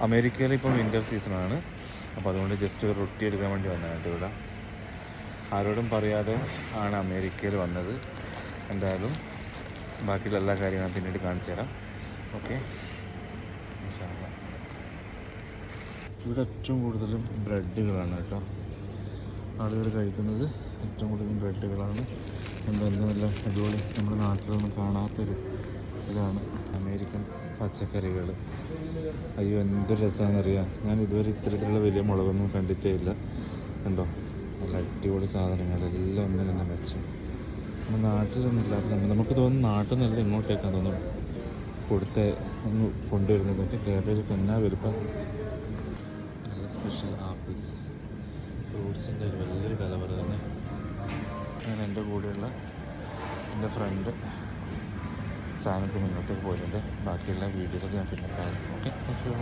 അമേരിക്കയിൽ ഇപ്പോൾ വിൻ്റർ സീസണാണ്. അപ്പോൾ അതുകൊണ്ട് ജസ്റ്റ് ഒരു റൊട്ടി എടുക്കാൻ വേണ്ടി വന്നതാണ് ഇവിടെ. ആരോടും പറയാതെ ആണ് അമേരിക്കയിൽ വന്നത്. എന്തായാലും ബാക്കിയുള്ള എല്ലാ കാര്യങ്ങളും പിന്നീട് കാണിച്ചു തരാം. ഓക്കെ, ഇവിടെ ഏറ്റവും കൂടുതലും ബ്രെഡുകളാണ് കേട്ടോ ആളുകൾ കഴിക്കുന്നത്. ഏറ്റവും കൂടുതലും ബ്രെഡുകളാണ്. എന്തെല്ലാം അടിപൊളി നമ്മുടെ നാട്ടിലൊന്നും കാണാത്തൊരു ഇതാണ് അമേരിക്കൻ പച്ചക്കറികൾ. അയ്യോ എന്തൊരു രസമാണെന്നറിയാം. ഞാൻ ഇതുവരെ ഇത്തരത്തിലുള്ള വലിയ മുളകൊന്നും കണ്ടിട്ടേ ഇല്ല. കണ്ടോ, നല്ല അടിപൊളി സാധനങ്ങളെല്ലാം ഒന്നിനൊന്നും മെച്ചം. നമ്മുടെ നാട്ടിലൊന്നും ഇല്ലാത്ത സമയം നമുക്ക് തോന്നുന്നു നാട്ടിൽ നിന്നല്ല ഇങ്ങോട്ടേക്കാണ് തോന്നുന്നു ഒന്ന് കൊണ്ടുവരുന്നതൊക്കെ. കേബേജ് പെന്നാ വലുപ്പം. നല്ല സ്പെഷ്യൽ ആപ്പിൾസ്, ഫ്രൂട്ട്സിൻ്റെ ഒരു വലിയൊരു കലവറ തന്നെ. ഞാൻ എൻ്റെ കൂടെയുള്ള എൻ്റെ ഫ്രണ്ട് സാധനത്തിന് മുന്നോട്ടേക്ക് പോയിട്ടുണ്ട്. ബാക്കിയുള്ള വീഡിയോസൊക്കെ ഞാൻ പിന്നെ കാണാം. Okay, thank you.